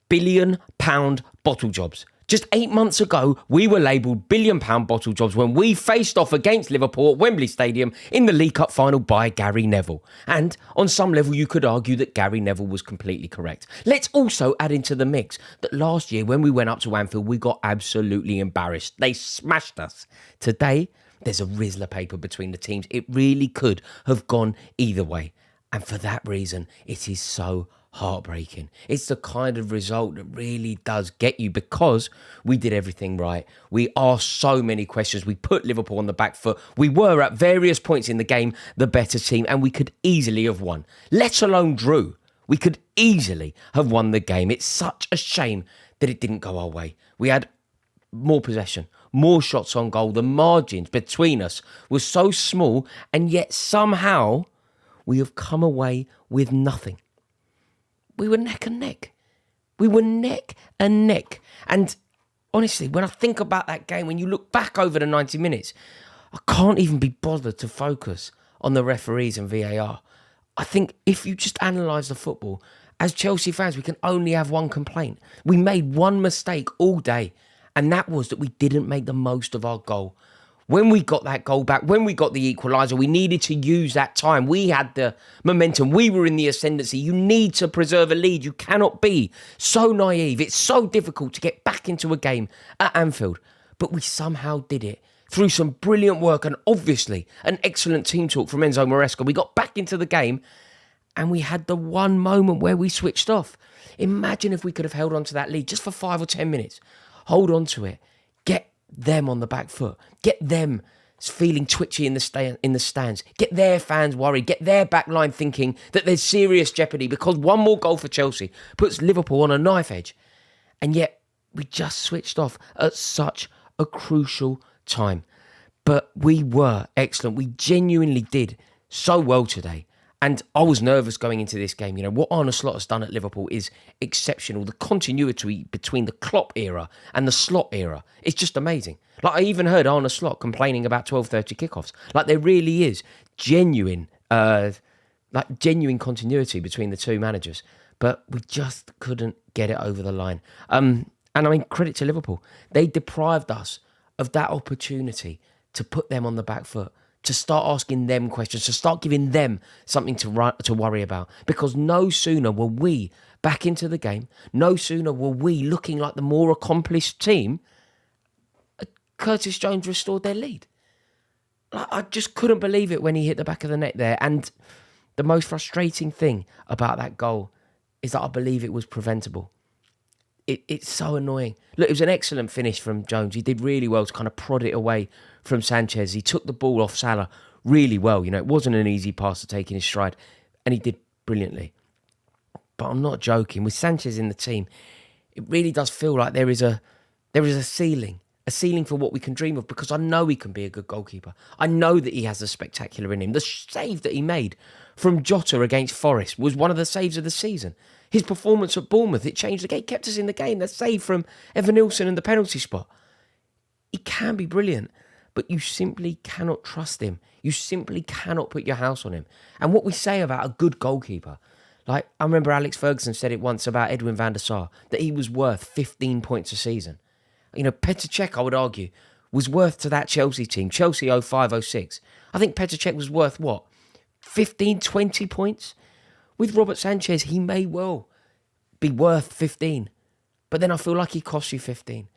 billion-pound bottle jobs. Just 8 months ago, we were labelled billion-pound bottle jobs when we faced off against Liverpool at Wembley Stadium in the League Cup final by Gary Neville. And on some level, you could argue that Gary Neville was completely correct. Let's also add into the mix that last year, when we went up to Anfield, we got absolutely embarrassed. They smashed us. Today, there's a Rizzler paper between the teams. It really could have gone either way. And for that reason, it is so heartbreaking. It's the kind of result that really does get you because we did everything right. We asked so many questions. We put Liverpool on the back foot. We were at various points in the game the better team and we could easily have won, let alone drew. We could easily have won the game. It's such a shame that it didn't go our way. We had more possession, more shots on goal. The margins between us were so small and yet somehow we have come away with nothing. We were neck and neck. We were neck and neck. And honestly, when I think about that game, when you look back over the 90 minutes, I can't even be bothered to focus on the referees and VAR. I think if you just analyse the football, as Chelsea fans, we can only have one complaint. We made one mistake all day, and that was that we didn't make the most of our goal. When we got that goal back, when we got the equaliser, we needed to use that time. We had the momentum. We were in the ascendancy. You need to preserve a lead. You cannot be so naive. It's so difficult to get back into a game at Anfield. But we somehow did it through some brilliant work and obviously an excellent team talk from Enzo Maresca. We got back into the game and we had the one moment where we switched off. Imagine if we could have held on to that lead just for 5 or 10 minutes. Hold on to it. Get them on the back foot. Get them feeling twitchy in the stands. Get their fans worried. Get their back line thinking that there's serious jeopardy because one more goal for Chelsea puts Liverpool on a knife edge. And yet we just switched off at such a crucial time. But we were excellent. We genuinely did so well today. And I was nervous going into this game. You know, what Arne Slot has done at Liverpool is exceptional. The continuity between the Klopp era and the Slot era is just amazing. Like, I even heard Arne Slot complaining about 12:30 kickoffs. Like, there really is genuine continuity between the two managers. But we just couldn't get it over the line. And I mean, credit to Liverpool. They deprived us of that opportunity to put them on the back foot, to start asking them questions, to start giving them something to worry about. Because no sooner were we back into the game, no sooner were we looking like the more accomplished team, Curtis Jones restored their lead. I just couldn't believe it when he hit the back of the net there. And the most frustrating thing about that goal is that I believe it was preventable. It's so annoying. Look, it was an excellent finish from Jones. He did really well to kind of prod it away from Sanchez. He took the ball off Salah really well. You know, it wasn't an easy pass to take in his stride, and he did brilliantly. But I'm not joking. With Sanchez in the team, it really does feel like there is a ceiling for what we can dream of, because I know he can be a good goalkeeper. I know that he has the spectacular in him. The save that he made from Jota against Forest was one of the saves of the season. His performance at Bournemouth, it changed the game, kept us in the game. That save from Evanilson and the penalty spot. He can be brilliant, but you simply cannot trust him. You simply cannot put your house on him. And what we say about a good goalkeeper, like I remember Alex Ferguson said it once about Edwin van der Sar, that he was worth 15 points a season. You know, Petr Cech, I would argue, was worth to that Chelsea team, Chelsea 05-06. I think Petr Cech was worth, 15, 20 points? With Robert Sanchez, he may well be worth 15. But then I feel like he costs you 15.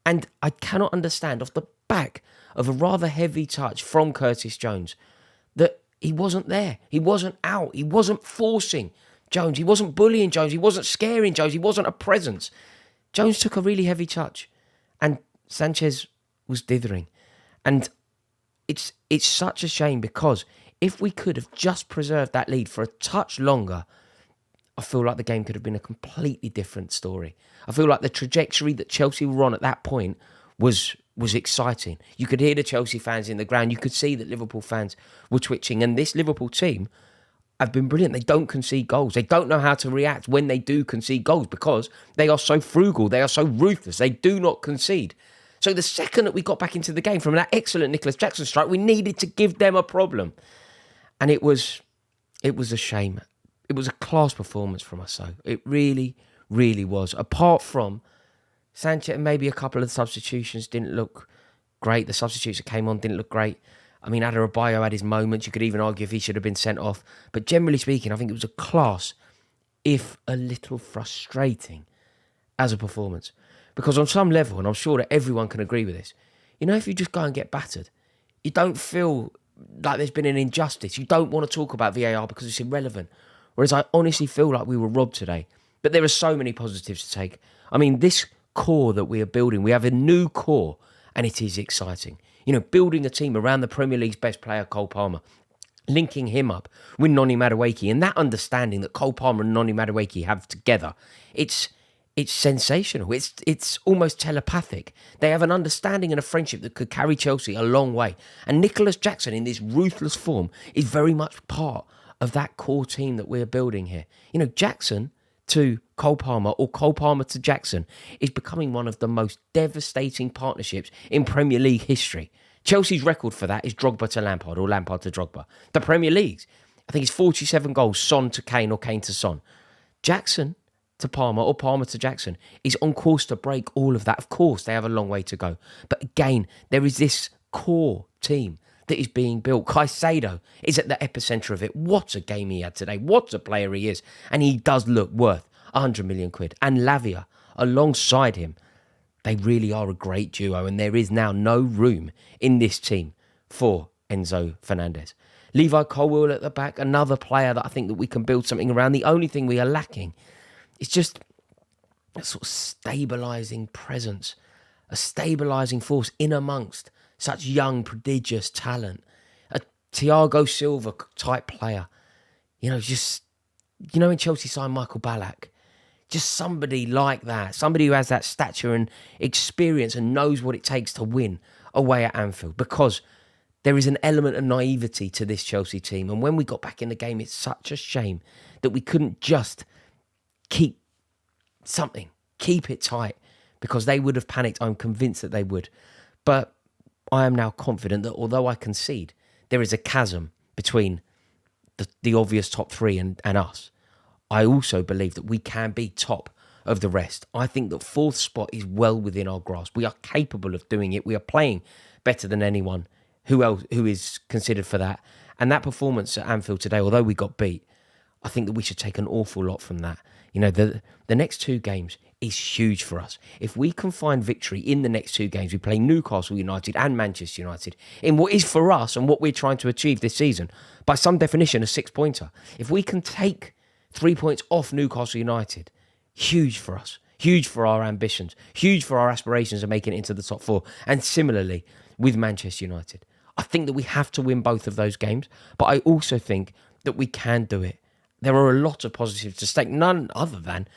And I cannot understand, off the back of a rather heavy touch from Curtis Jones, that he wasn't there. He wasn't out. He wasn't forcing Jones. He wasn't bullying Jones. He wasn't scaring Jones. He wasn't a presence. Jones took a really heavy touch. And Sanchez was dithering. And it's such a shame, because if we could have just preserved that lead for a touch longer, I feel like the game could have been a completely different story. I feel like the trajectory that Chelsea were on at that point was exciting. You could hear the Chelsea fans in the ground. You could see that Liverpool fans were twitching. And this Liverpool team have been brilliant. They don't concede goals. They don't know how to react when they do concede goals, because they are so frugal. They are so ruthless. They do not concede. So the second that we got back into the game from that excellent Nicolas Jackson strike, we needed to give them a problem. And it was a shame. It was a class performance from us, though. It really, really was. Apart from Sanchez, maybe a couple of substitutions didn't look great. The substitutes that came on didn't look great. I mean, Adebayo had his moments. You could even argue if he should have been sent off. But generally speaking, I think it was a class, if a little frustrating, as a performance. Because on some level, and I'm sure that everyone can agree with this, if you just go and get battered, you don't feel like there's been an injustice. You don't want to talk about VAR because it's irrelevant. Whereas I honestly feel like we were robbed today. But there are so many positives to take. I mean, this core that we are building, we have a new core, and it is exciting. Building a team around the Premier League's best player, Cole Palmer, linking him up with Noni Madueke, and that understanding that Cole Palmer and Noni Madueke have together, it's sensational. It's almost telepathic. They have an understanding and a friendship that could carry Chelsea a long way. And Nicolas Jackson, in this ruthless form, is very much part of that core team that we're building here. Jackson to Cole Palmer or Cole Palmer to Jackson is becoming one of the most devastating partnerships in Premier League history. Chelsea's record for that is Drogba to Lampard or Lampard to Drogba. The Premier League's, I think it's 47 goals, Son to Kane or Kane to Son. Jackson to Palmer or Palmer to Jackson is on course to break all of that. Of course, they have a long way to go. But again, there is this core team that is being built. Caicedo is at the epicenter of it. What a game he had today. What a player he is. And he does look worth 100 million quid. And Lavia, alongside him, they really are a great duo. And there is now no room in this team for Enzo Fernandez. Levi Colwill at the back, another player that I think that we can build something around. The only thing we are lacking is just a sort of stabilising presence, a stabilising force in amongst such young, prodigious talent. A Thiago Silva type player. In Chelsea signed Michael Ballack. Just somebody like that. Somebody who has that stature and experience and knows what it takes to win away at Anfield. Because there is an element of naivety to this Chelsea team. And when we got back in the game, it's such a shame that we couldn't just keep it tight, because they would have panicked. I'm convinced that they would. But I am now confident that although I concede there is a chasm between the obvious top three and us, I also believe that we can be top of the rest. I think that fourth spot is well within our grasp. We are capable of doing it. We are playing better than anyone who is considered for that. And that performance at Anfield today, although we got beat, I think that we should take an awful lot from that. The next two games is huge for us. If we can find victory in the next two games, we play Newcastle United and Manchester United in what is for us and what we're trying to achieve this season, by some definition, a 6-pointer. If we can take 3 points off Newcastle United, huge for us, huge for our ambitions, huge for our aspirations of making it into the top four. And similarly with Manchester United, I think that we have to win both of those games, but I also think that we can do it. There are a lot of positives to stake, none other than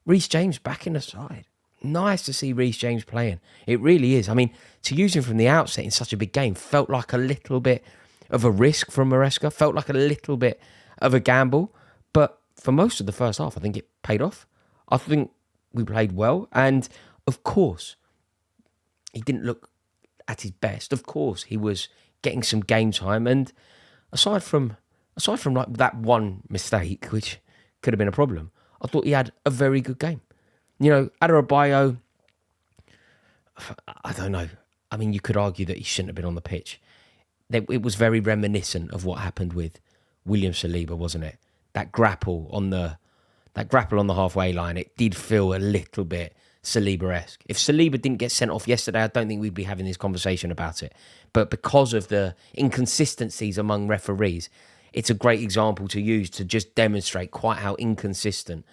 Reece James back in the side. Nice to see Reece James playing. It really is. I mean, to use him from the outset in such a big game felt like a little bit of a risk from Maresca, felt like a little bit of a gamble. But for most of the first half, I think it paid off. I think we played well. And of course, he didn't look at his best. Of course, he was getting some game time. And aside from like that one mistake, which could have been a problem, I thought he had a very good game. Adebayo, I don't know. I mean, you could argue that he shouldn't have been on the pitch. It was very reminiscent of what happened with William Saliba, wasn't it? That grapple on the halfway line, it did feel a little bit Saliba-esque. If Saliba didn't get sent off yesterday, I don't think we'd be having this conversation about it. But because of the inconsistencies among referees, it's a great example to use to just demonstrate quite how inconsistent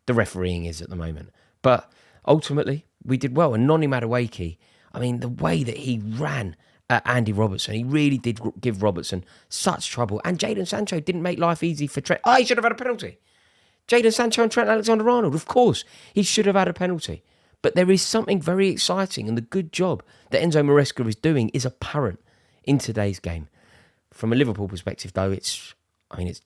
the refereeing is at the moment. But ultimately, we did well. And Noni Madueke, I mean, the way that he ran at Andy Robertson, he really did give Robertson such trouble. And Jadon Sancho didn't make life easy for Trent. He should have had a penalty. Jadon Sancho and Trent Alexander-Arnold, of course, he should have had a penalty. But there is something very exciting, and the good job that Enzo Maresca is doing is apparent in today's game. From a Liverpool perspective, though, it's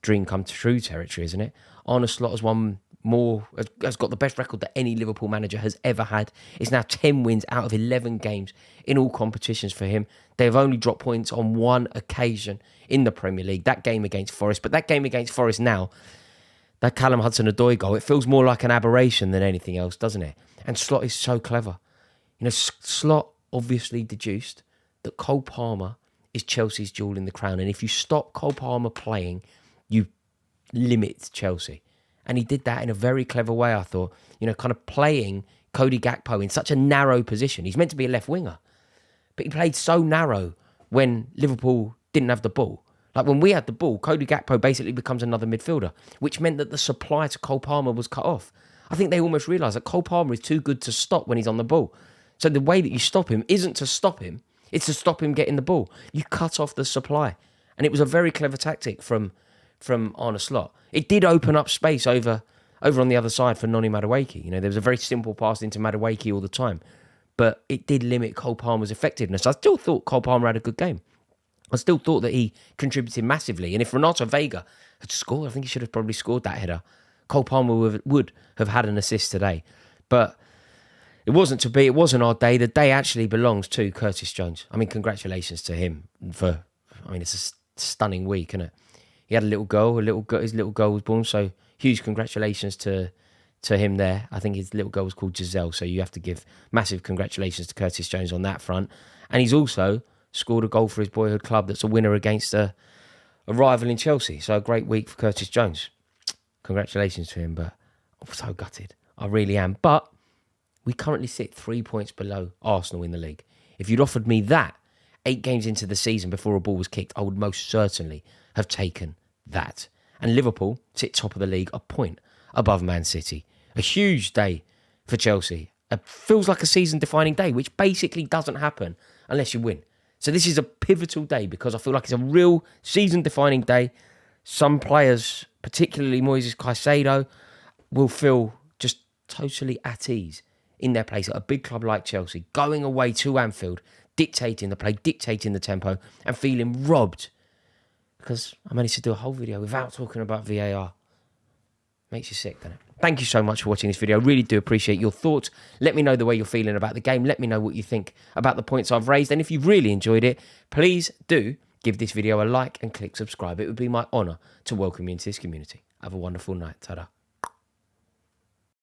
dream come true territory, isn't it? Arne Slot has got the best record that any Liverpool manager has ever had. It's now 10 wins out of 11 games in all competitions for him. They've only dropped points on one occasion in the Premier League, that game against Forest. But that game against Forest now, That Callum Hudson-Odoi goal, it feels more like an aberration than anything else, doesn't it? And Slot is so clever. You know, Slot obviously deduced that Cole Palmer is Chelsea's jewel in the crown. And if you stop Cole Palmer playing, you limit Chelsea. And he did that in a very clever way, I thought. You know, kind of playing Cody Gakpo in such a narrow position. He's meant to be a left winger. But he played so narrow when Liverpool didn't have the ball. Like when we had the ball, Cody Gakpo basically becomes another midfielder, which meant that the supply to Cole Palmer was cut off. I think they almost realised that Cole Palmer is too good to stop when he's on the ball. So the way that you stop him isn't to stop him, it's to stop him getting the ball. You cut off the supply. And it was a very clever tactic from Arne Slot. It did open up space over on the other side for Noni Madueke. You know, there was a very simple pass into Madueke all the time. But it did limit Cole Palmer's effectiveness. I still thought Cole Palmer had a good game. I still thought that he contributed massively. And if Renato Vega had scored, I think he should have probably scored that header. Cole Palmer would have had an assist today. But it wasn't to be. It wasn't our day. The day actually belongs to Curtis Jones. I mean, congratulations to him for, I mean, it's a stunning week, isn't it? He had a little goal. His little goal was born. So huge congratulations to him there. I think his little girl was called Giselle, so you have to give massive congratulations to Curtis Jones on that front. And he's also scored a goal for his boyhood club that's a winner against a rival in Chelsea. So a great week for Curtis Jones. Congratulations to him, but I'm so gutted. I really am. But we currently sit 3 points below Arsenal in the league. If you'd offered me that 8 games into the season before a ball was kicked, I would most certainly have taken that. And Liverpool sit top of the league, a point above Man City. A huge day for Chelsea. It feels like a season-defining day, which basically doesn't happen unless you win. So this is a pivotal day because I feel like it's a real season-defining day. Some players, particularly Moises Caicedo, will feel just totally at ease in their place at a big club like Chelsea, going away to Anfield, dictating the play, dictating the tempo, and feeling robbed. Because I managed to do a whole video without talking about VAR. Makes you sick, doesn't it? Thank you so much for watching this video. I really do appreciate your thoughts. Let me know the way you're feeling about the game. Let me know what you think about the points I've raised. And if you've really enjoyed it, please do give this video a like and click subscribe. It would be my honour to welcome you into this community. Have a wonderful night. Ta-da.